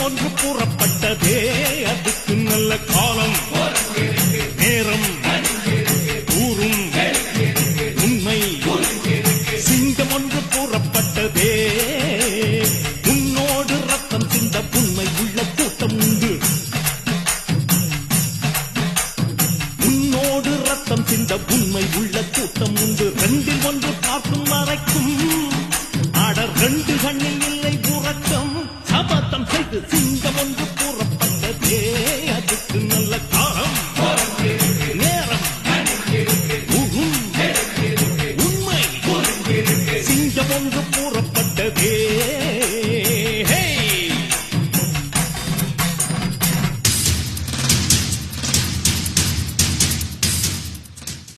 ஒன்று கூறப்பட்டதே அதுக்கு நல்ல காலம் நேரம் ஊரும் உண்மை சிங்கம் ஒன்று கூறப்பட்டதே உன்னோடு ரத்தம் சிந்த உண்மை உள்ள கூட்டம் உண்டு உன்னோடு ரத்தம் சிந்த உண்மை உள்ள கூட்டம் உண்டு ரெண்டில் ஒன்று பார்க்கும் வரைக்கும் ஆடர் ரெண்டு கண்ணில் இல்லை உறக்கம் சபதம் செய்து சிங்கம் ஒன்று கூறப்பட்டதே அதுக்கு நல்ல காலம்